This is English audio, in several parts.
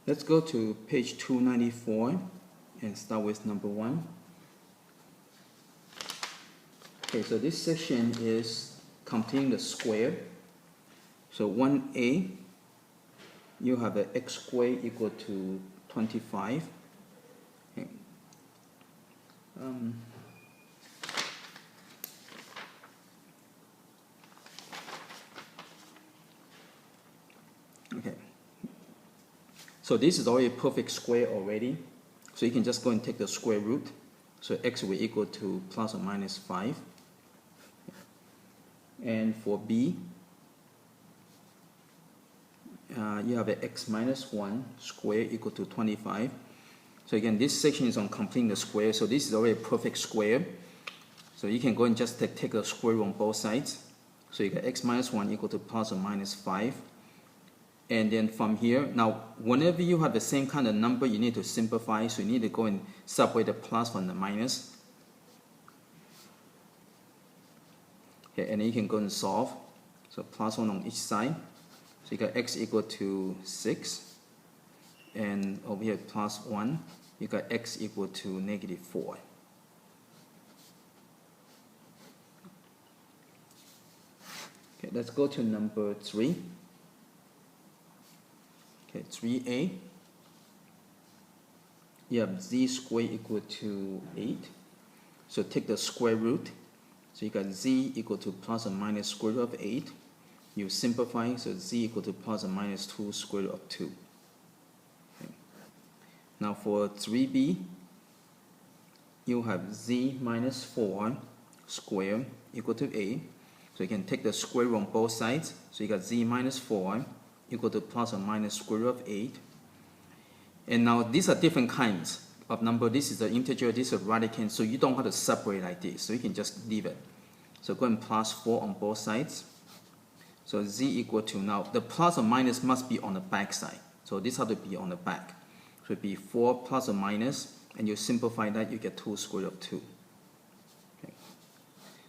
Let's go to page 294 and start with number 1. Okay, so this section is completing the square. So 1a, you have an x squared equal to 25. Okay. Okay. So this is already a perfect square already. So you can just go and take the square root. So x will equal to plus or minus 5. And for b, you have an x minus 1 square equal to 25. So again, this section is on completing the square. So this is already a perfect square. So you can go and just take the square root on both sides. So you got x minus 1 equal to plus or minus 5. And then from here, now whenever you have the same kind of number, you need to simplify. So you need to go and separate the plus from the minus. Okay, and then you can go and solve. So plus 1 on each side. So you got x equal to 6. And over here plus 1, you got x equal to negative 4. Okay, let's go to number 3. Okay, 3a. You have z squared equal to 8. So take the square root. So you got z equal to plus or minus square root of 8. You simplify, so z equal to plus or minus 2 square root of 2. Okay. Now for 3b, you have z minus 4 squared equal to 8. So you can take the square root on both sides. So you got z minus 4 equal to plus or minus square root of 8. And now these are different kinds of number. This is an integer, this is a radicand, so you don't have to separate like this. So you can just leave it. So go and plus 4 on both sides. So z equal to, now the plus or minus must be on the back side. So this has to be on the back. So it would be 4 plus or minus, and you simplify that, you get 2 square root of 2. Okay.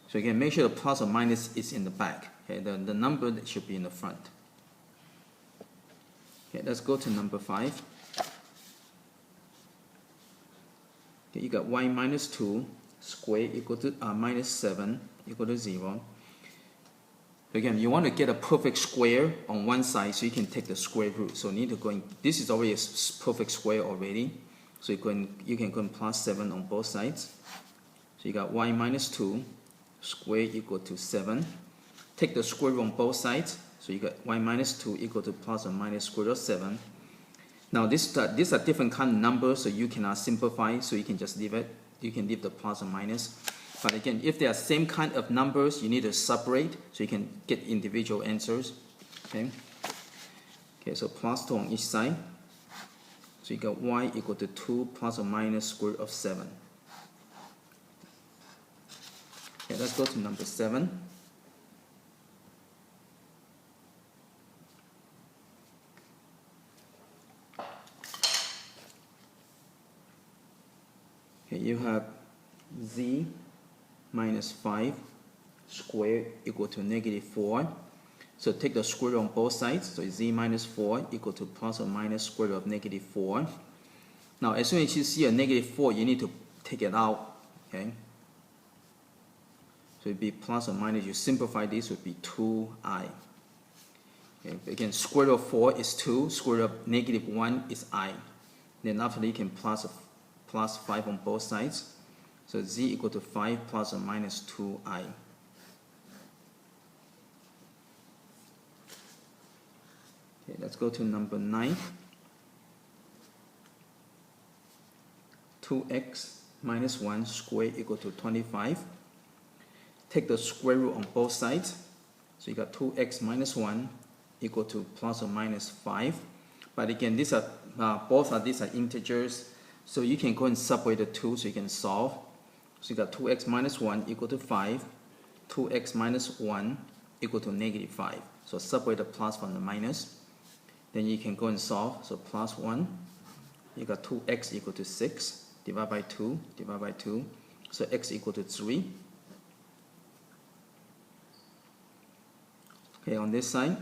So again, make sure the plus or minus is in the back. Okay. The number that should be in the front. Okay, let's go to number 5. Okay, you got y minus 2 squared equal to minus 7 equal to 0. Again, you want to get a perfect square on one side, so you can take the square root. So you need to go in, this is already a perfect square already. So you can go and plus 7 on both sides. So you got y minus 2 squared equal to 7. Take the square root on both sides. So you got y minus 2 equal to plus or minus square root of 7. Now these are different kind of numbers, so you cannot simplify, so you can just leave it. You can leave the plus or minus. But again, if they are same kind of numbers, you need to separate so you can get individual answers. Okay. Okay, so plus 2 on each side. So you got y equal to 2 plus or minus square root of 7. Okay, let's go to number 7. Okay, you have z minus 5 squared equal to negative 4. So take the square root on both sides. So z minus 4 equal to plus or minus square root of negative 4. Now as soon as you see a negative 4, you need to take it out. Okay. So it would be plus or minus. You simplify this, would be 2i. Okay. Again, square root of 4 is 2. Square root of negative 1 is I. Then after that, you can plus 5 on both sides. So z equal to 5 plus or minus 2i. Okay, let's go to number 9. 2x minus 1 squared equal to 25. Take the square root on both sides. So you got 2x minus 1 equal to plus or minus 5. But again, these are these are integers. So you can go and separate the two so you can solve. So you got 2x minus 1 equal to 5. 2x minus 1 equal to negative 5. So separate the plus from the minus. Then you can go and solve. So plus 1. You got 2x equal to 6. Divide by 2. Divide by 2. So x equal to 3. Okay, on this side,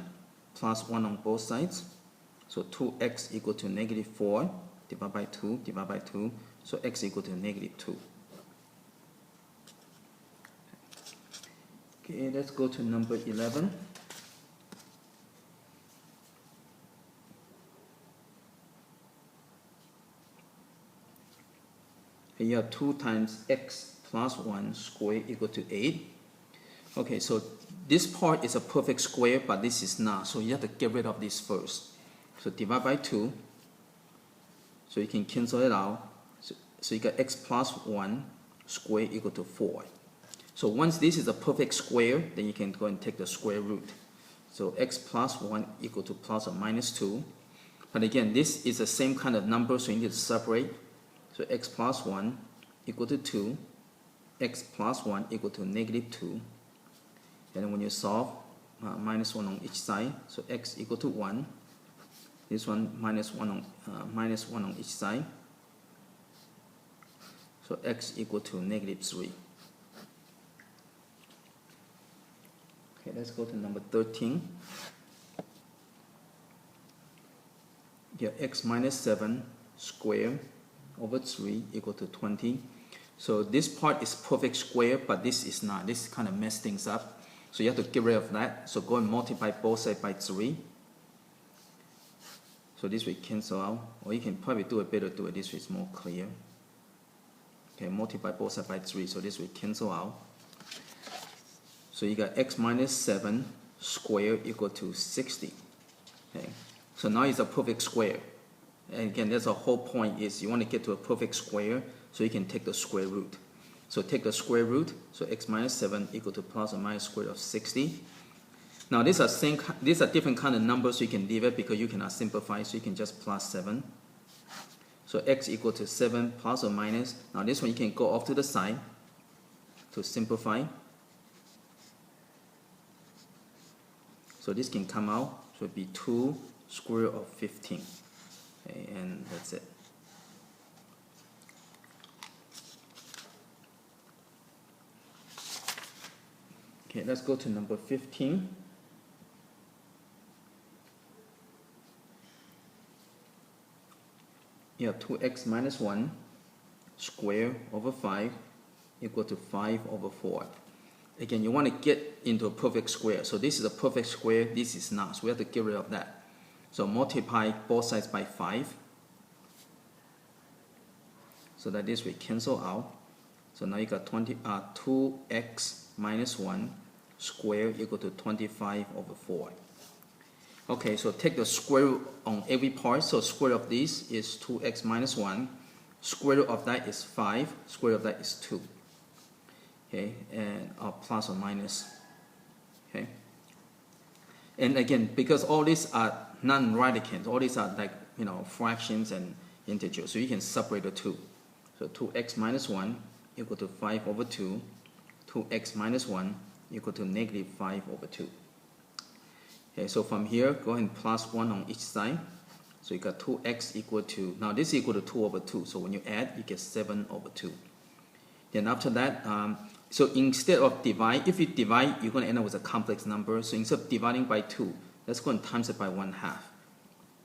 plus 1 on both sides. So 2x equal to negative 4 divided by 2 divided by 2. So x equal to negative 2. Okay, let's go to number 11. Here you have 2 times x plus 1 squared equal to 8. Okay, so this part is a perfect square, but this is not. So you have to get rid of this first. So divide by 2. So you can cancel it out. So you got x plus 1 squared equal to 4. So once this is a perfect square, then you can go and take the square root. So x plus 1 equal to plus or minus 2. But again, this is the same kind of number, so you need to separate. So x plus 1 equal to 2. X plus 1 equal to negative 2. And then when you solve, minus 1 on each side. So x equal to 1. This one minus 1 on each side. So x equal to negative 3. Okay, let's go to number 13. Here, x minus 7 squared over 3 equal to 20. So this part is perfect square, but this is not. This kind of mess things up. So you have to get rid of that. So go and multiply both sides by 3. So this will cancel out. Or you can probably do it better, do it this way, it's more clear. Okay, multiply both sides by 3, so this will cancel out. So you got x minus 7 squared equal to 60. Okay, so now it's a perfect square. And again, that's the whole point, is you want to get to a perfect square, so you can take the square root. So take the square root, so x minus 7 equal to plus or minus square root of 60. Now these are different kind of numbers, so you can leave it because you cannot simplify, so you can just plus 7. So x equal to 7 plus or minus. Now this one you can go off to the side to simplify. So this can come out, so it would be 2 square root of 15. Okay, and that's it. Okay, let's go to number 15. You have 2x minus 1 squared over 5 equal to 5 over 4. Again, you want to get into a perfect square. So this is a perfect square, this is not. So we have to get rid of that. So multiply both sides by 5. So that this will cancel out. So now you got 2x minus 1 squared equal to 25 over 4. Okay, so take the square root on every part. So square root of this is 2x minus 1. Square root of that is 5. Square root of that is 2. Okay, and plus or minus. Okay. And again, because all these are non-radicand, all these are like, fractions and integers, so you can separate the two. So 2x minus 1 equal to 5 over 2. 2x minus 1 equal to negative 5 over 2. Okay, so from here, go ahead and plus 1 on each side. So you got 2x equal to, now this is equal to 2 over 2. So when you add, you get 7 over 2. Then after that, so instead of divide, if you divide, you're going to end up with a complex number. So instead of dividing by 2, let's go and times it by 1/2.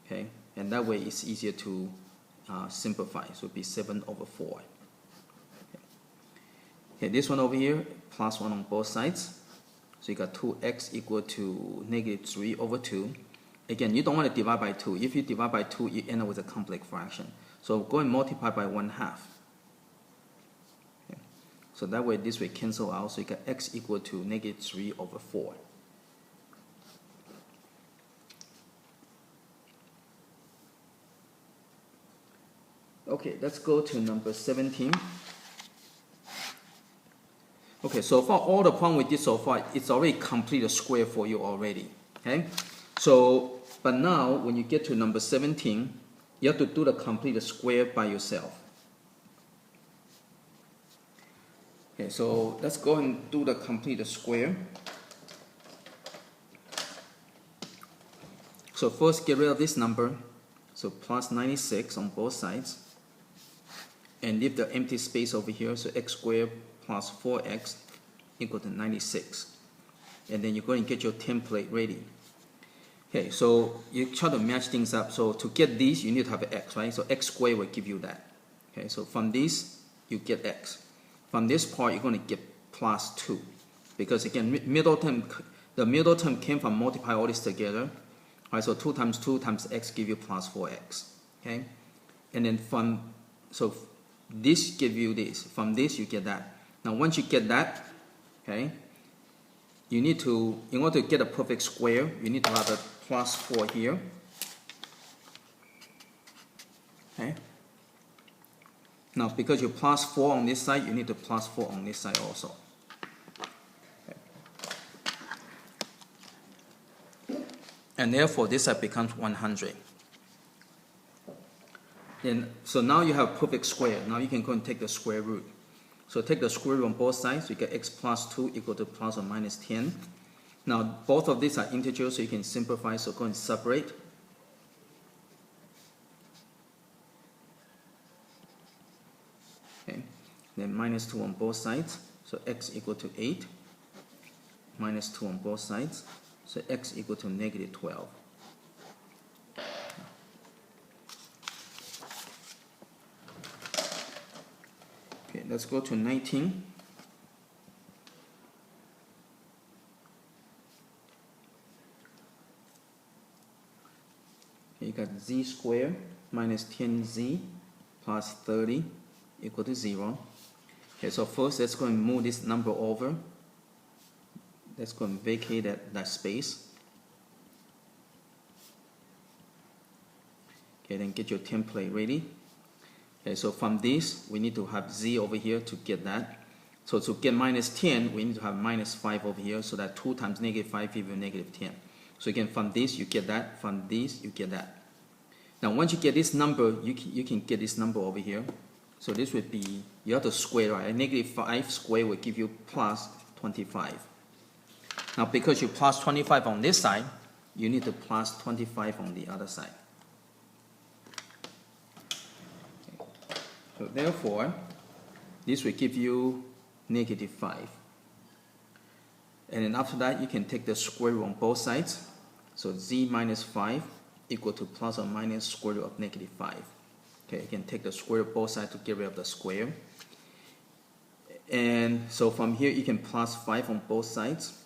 Okay, and that way it's easier to simplify. So it'll be 7 over 4. Okay, this one over here, plus 1 on both sides. So you got 2x equal to negative 3 over 2. Again, you don't want to divide by 2. If you divide by 2, you end up with a complex fraction. So go and multiply by 1/2. Okay. So that way this will cancel out. So you got x equal to negative 3 over 4. Okay, let's go to number 17. Okay, so far all the problem we did so far, it's already complete a square for you already. Okay, so but now when you get to number 17, you have to do the complete square by yourself. Okay, so let's go and do the complete square. So first get rid of this number, so plus 96 on both sides, and leave the empty space over here. So x squared plus 4x equal to 96. And then you go and get your template ready. Okay, so you try to match things up. So to get these, you need to have an x, right? So x squared will give you that. Okay, so from this, you get x. From this part, you're going to get plus 2. Because again, the middle term came from multiply all this together. Right, so 2 times 2 times x give you plus 4x. Okay? And then so this give you this. From this, you get that. Now, once you get that, okay, you need to, in order to get a perfect square, you need to have a plus 4 here. Okay? Now, because you plus 4 on this side, you need to plus 4 on this side also. Okay. And therefore, this side becomes 100. Then, so now you have perfect square. Now you can go and take the square root. So take the square root on both sides. So you get x plus 2 equal to plus or minus 10. Now, both of these are integers, so you can simplify. So go and separate. Okay. Then minus 2 on both sides. So x equal to 8. Minus 2 on both sides. So x equal to negative 12. Okay, let's go to 19. Okay, you got z squared minus 10z plus 30 equal to 0. Okay, so first let's go and move this number over. Let's go and vacate that space. Okay, then get your template ready. Okay, so from this, we need to have z over here to get that. So to get minus 10, we need to have minus 5 over here, so that 2 times negative 5 gives you negative 10. So again, from this, you get that. From this, you get that. Now, once you get this number, you can get this number over here. So this would be, you have to square, right? Negative 5 squared will give you plus 25. Now, because you plus 25 on this side, you need to plus 25 on the other side. Okay. So therefore, this will give you negative 5. And then after that, you can take the square root on both sides. So z minus 5 equal to plus or minus square root of negative 5. Okay, you can take the square root of both sides to get rid of the square. And so from here, you can plus 5 on both sides.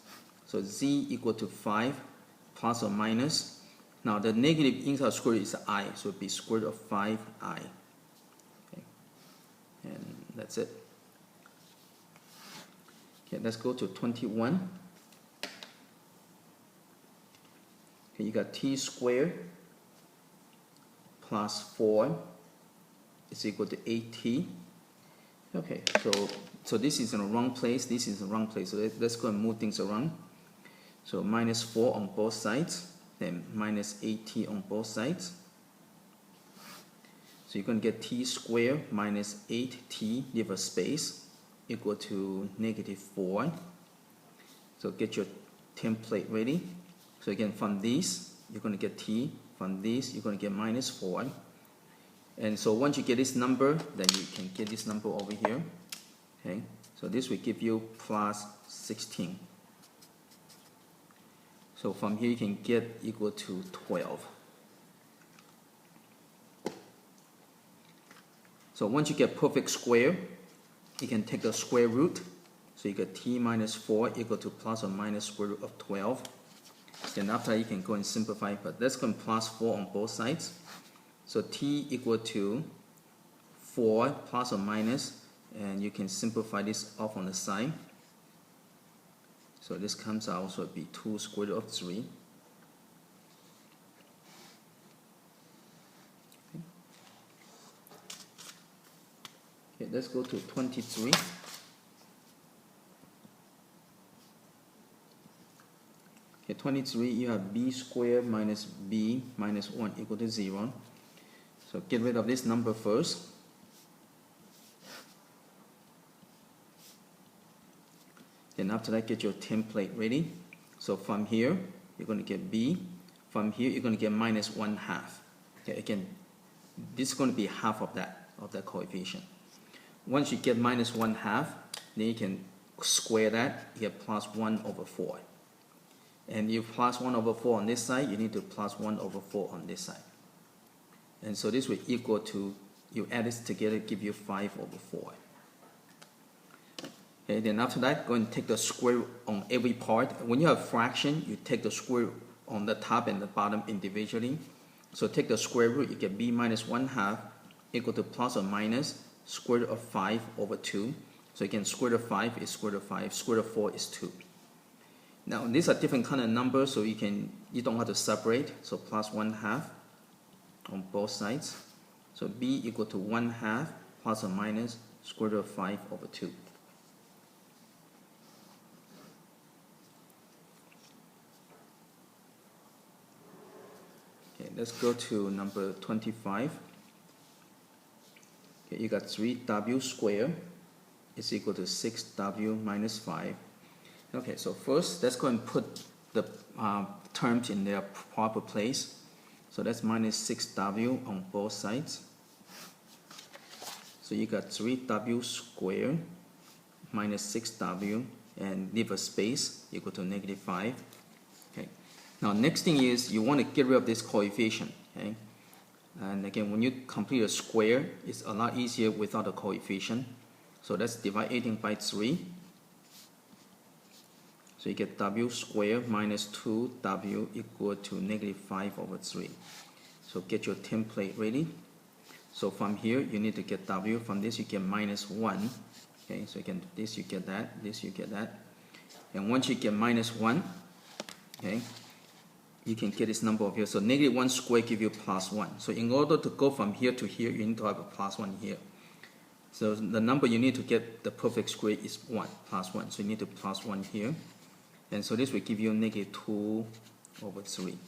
So z equal to 5 plus or minus. Now the negative inside square root is I, so it would be square root of 5i. Okay, and that's it. Okay, let's go to 21. Okay, you got t squared plus 4 is equal to 8t. Okay, so this is in the wrong place, this is in the wrong place. So let's go and move things around. So minus 4 on both sides, then minus 8t on both sides. So you're going to get t squared minus 8t, leave a space, equal to negative 4. So get your template ready. So again, from this, you're going to get t. From this, you're going to get minus 4. And so once you get this number, then you can get this number over here. Okay, so this will give you plus 16. So from here, you can get equal to 12. So once you get perfect square, you can take the square root. So you get t minus 4 equal to plus or minus square root of 12. Then after that, you can go and simplify, but let's go and plus 4 on both sides. So t equal to 4 plus or minus, and you can simplify this off on the side. So this comes out, so it would be 2 square root of 3. Okay, let's go to 23. Okay, 23, you have b squared minus b minus 1 equal to 0. So get rid of this number first. Then after that, get your template ready. So from here, you're going to get b. From here, you're going to get minus 1/2. Okay, again, this is going to be half of that coefficient. Once you get minus 1/2, then you can square that, you get plus 1/4. and you plus 1 over 4 on this side, you need to plus 1 over 4 on this side. And so this will equal to, you add this together, give you 5 over 4. Okay, then after that, go and take the square root on every part. When you have fraction, you take the square root on the top and the bottom individually. So take the square root, you get b minus 1/2 equal to plus or minus square root of 5 over 2. So again, square root of 5 is square root of 5, square root of 4 is 2. Now these are different kind of numbers, so you don't have to separate. So plus 1/2 on both sides. So b equal to 1/2 plus or minus square root of 5 over 2. Okay, let's go to number 25. Okay, you got 3w squared is equal to 6w minus 5. Okay, so first let's go and put the terms in their proper place. So that's minus 6w on both sides. So you got 3w squared minus 6w and leave a space equal to negative 5. Okay. Now next thing is you want to get rid of this coefficient. Okay. And again, when you complete a square, it's a lot easier without a coefficient. So let's divide 18 by 3. So you get w squared minus 2w equal to negative 5 over 3. So get your template ready. So from here, you need to get w. From this, you get minus 1. Okay, so again, this you get that, this you get that. And once you get minus 1, okay, you can get this number over here. So negative 1 squared give you plus 1. So in order to go from here to here, you need to have a plus 1 here. So the number you need to get the perfect square is 1, plus 1. So you need to plus 1 here. And so this will give you negative 2 over 3.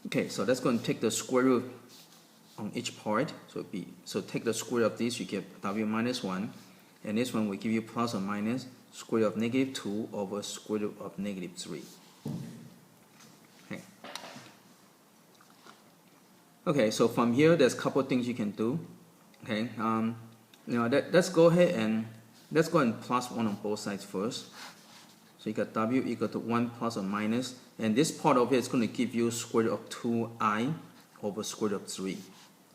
Okay, so let's go and take the square root on each part. So take the square root of this, you get w minus 1. And this one will give you plus or minus square root of negative 2 over square root of negative 3. Okay. Okay, so from here, there's a couple of things you can do. Okay, let's go ahead and let's go and plus 1 on both sides first. So you got w equal to 1 plus or minus, and this part over here is going to give you square root of 2i over square root of 3.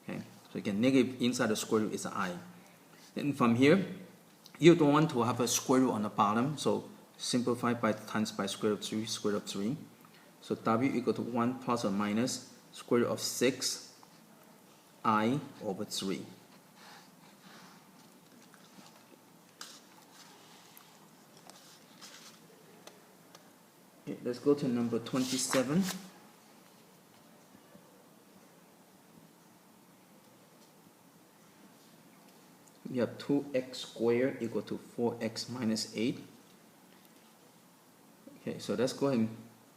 Okay, so again, negative inside the square root is I. And from here, you don't want to have a square root on the bottom, so simplify by times by square root of 3, square root of 3. So w equal to 1 plus or minus square root of 6i over 3. Okay, let's go to number 27. We have 2x squared equal to 4x minus 8. Okay, so let's go ahead and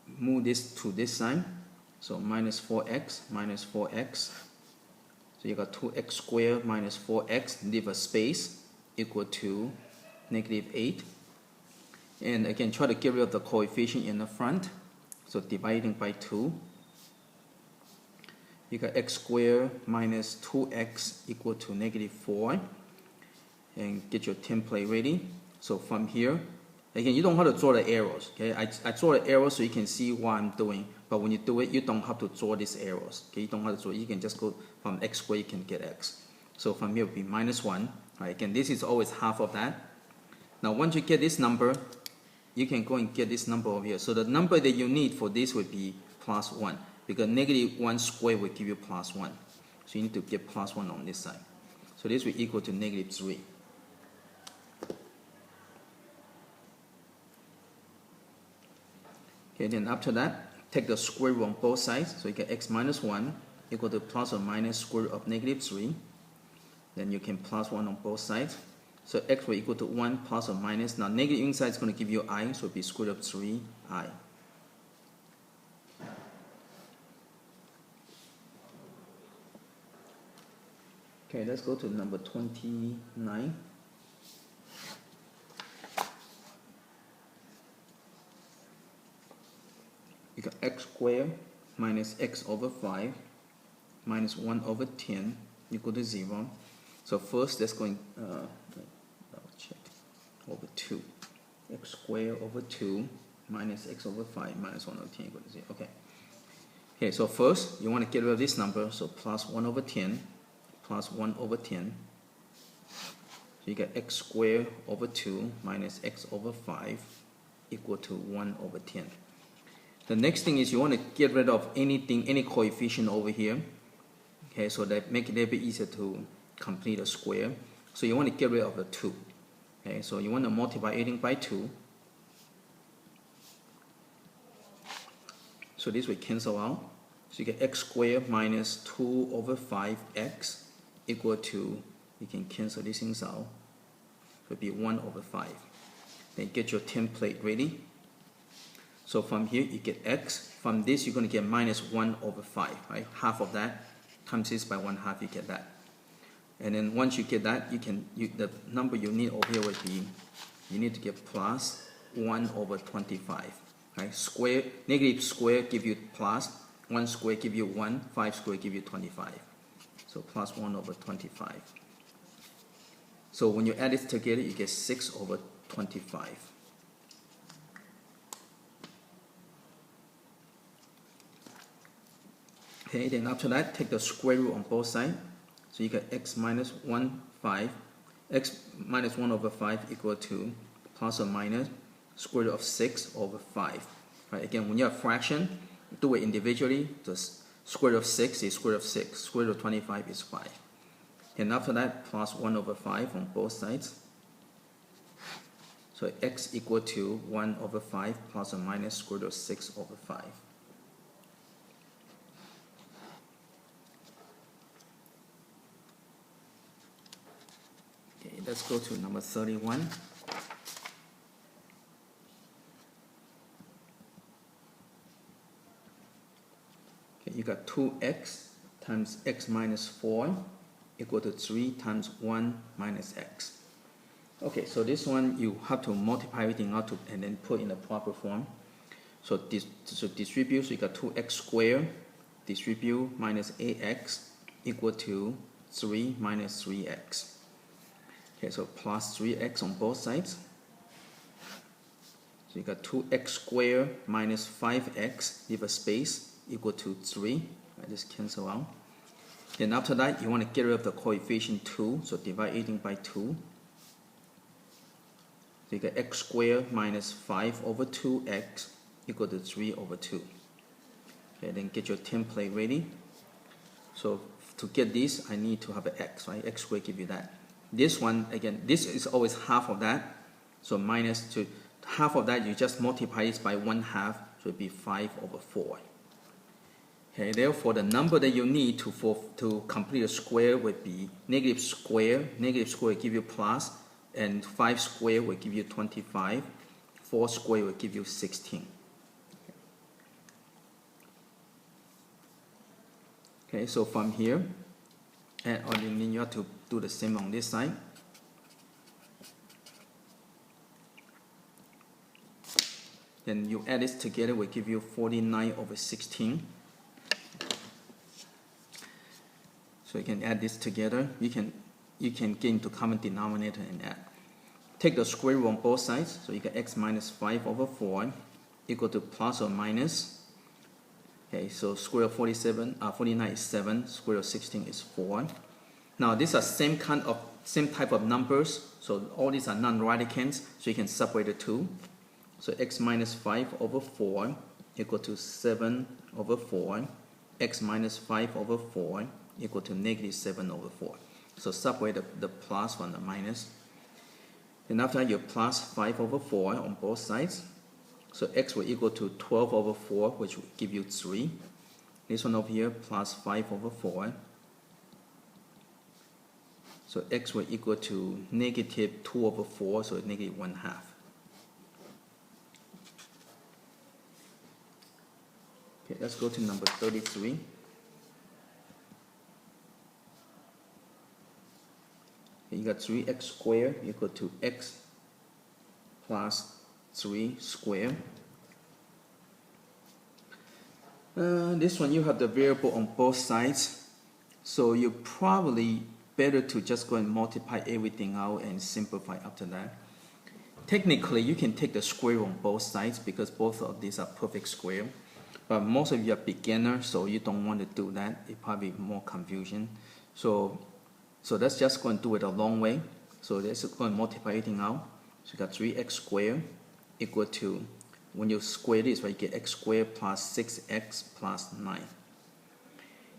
move this to this side. So minus 4x minus 4x. So you got 2x squared minus 4x, leave a space, equal to negative 8. And again, try to get rid of the coefficient in the front. So dividing by 2. You got x squared minus 2x equal to negative 4. And get your template ready. So from here, again, you don't have to draw the arrows. Okay, I draw the arrows so you can see what I'm doing. But when you do it, you don't have to draw these arrows. Okay, you don't have to draw. You can just go from x squared, you can get x. So from here will be minus 1. Right, again, this is always half of that. Now once you get this number, you can go and get this number over here. So the number that you need for this would be plus 1. Because negative 1 squared will give you plus 1. So you need to get plus 1 on this side. So this will equal to negative 3. Okay, then after that, take the square root on both sides. So you get x minus 1 equal to plus or minus square root of negative 3. Then you can plus 1 on both sides. So x will equal to 1 plus or minus. Now negative inside is going to give you I, so it will be square root of 3i. Okay, let's go to number 29. You got x squared minus x over 5 minus 1 over 10 equal to 0. So first, let's go and double check over 2. x squared over 2 minus x over 5 minus 1 over 10 equal to 0. Okay, so first you want to get rid of this number, so plus 1 over 10 plus 1 over 10. So you get x squared over 2 minus x over 5 equal to 1 over 10. The next thing is you want to get rid of anything, any coefficient over here. Okay, so that make it a little bit easier to complete a square. So you want to get rid of the 2. Okay, so you want to multiply everything by 2. So this will cancel out. So you get x squared minus 2 over 5x equal to, you can cancel these things out. It will be 1 over 5. Then get your template ready. So from here you get x. From this you're going to get minus 1 over 5. Right? Half of that times this by 1/2, you get that. And then once you get that, the number you need over here would be, you need to get plus 1 over 25. Right? Square, negative square give you plus, 1 square give you 1, 5 square give you 25. So plus 1 over 25. So when you add it together, you get 6 over 25. Okay, then after that, take the square root on both sides. So you get x minus 1, 5. X minus 1 over 5 equal to plus or minus square root of 6 over 5. Right, again, when you have fraction, do it individually. The square root of 6 is square root of 6. Square root of 25 is 5. And after that, plus 1 over 5 on both sides. So x equal to 1 over 5 plus or minus square root of 6 over 5. Okay, let's go to number 31. Okay, you got 2x times x minus 4 equal to 3 times 1 minus x. Okay, so this one you have to multiply everything out and then put in the proper form. So distribute, so you got 2x squared, distribute minus ax equal to 3 minus 3x. Okay, so plus 3x on both sides. So you got 2x squared minus 5x, leave a space, equal to 3. I just cancel out. Then after that, you want to get rid of the coefficient 2, so divide everything by 2. So you get x squared minus 5 over 2x equal to 3 over 2. Okay, then get your template ready. So to get this, I need to have an x, right? X squared give you that. This one, again, this is always half of that. So minus 2, half of that, you just multiply this by 1/2, so it would be 5 over 4. Okay, therefore the number that you need to complete a square would be negative square will give you plus, and 5 square will give you 25, 4 square will give you 16. Okay, so from here, and then you have to do the same on this side. Then you add this together will give you 49 over 16. So you can add this together. You can get into common denominator and add. Take the square root on both sides. So you get x minus 5 over 4 equal to plus or minus. Okay, so square root of 49 is 7. Square root of 16 is 4. Now these are same type of numbers. So all these are non-radicants. So you can separate the two. So x minus 5 over 4 equal to 7 over 4. X minus 5 over 4 equal to negative 7 over 4. So separate the plus from the minus. And after you plus 5 over 4 on both sides. So x will equal to 12 over 4, which will give you 3. This one over here, plus 5 over 4. So x will equal to negative 2 over 4, so negative 1/2. Okay, let's go to number 33. Okay, you got 3x squared equal to x plus 3 squared. This one you have the variable on both sides, so you probably better to just go and multiply everything out and simplify after that. Technically, you can take the square root on both sides because both of these are perfect square. But most of you are beginners, so you don't want to do that. It probably more confusion. So let's just go and do it a long way. So let's go and multiply everything out. So you got 3x squared equal to, when you square this, right, you get x squared plus 6x plus 9.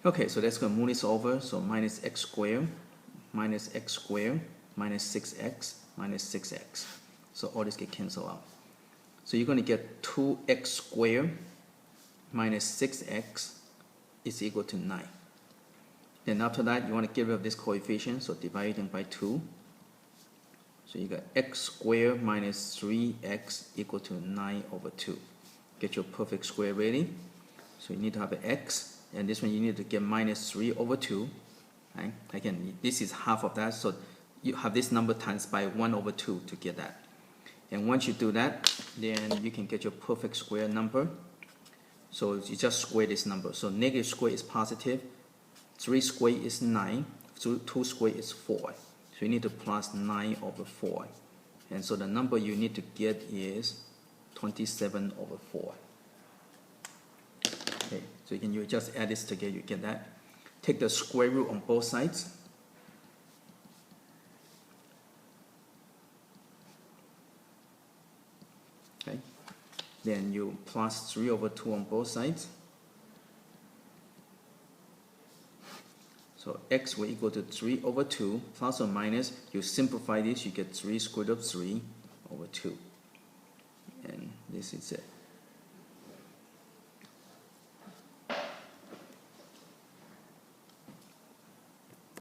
Okay, so let's go and move this over. So minus x squared minus 6x minus 6x. So all this get canceled out. So you're going to get 2x squared minus 6x is equal to 9. Then after that, you want to get rid of this coefficient, so divide it by 2. So you got x squared minus 3x equal to 9 over 2. Get your perfect square ready. So you need to have an x, and this one you need to get minus 3 over 2. Right? Again, this is half of that, so you have this number times by 1 over 2 to get that. And once you do that, then you can get your perfect square number. So you just square this number. So negative square is positive, 3 square is 9, 2 square is 4. So you need to plus 9 over 4. And so the number you need to get is 27 over 4. Okay, so you just add this together, you get that. Take the square root on both sides. Okay. Then you plus 3 over 2 on both sides. So x will equal to 3 over 2 plus or minus. You simplify this, you get 3 squared root of 3 over 2. And this is it.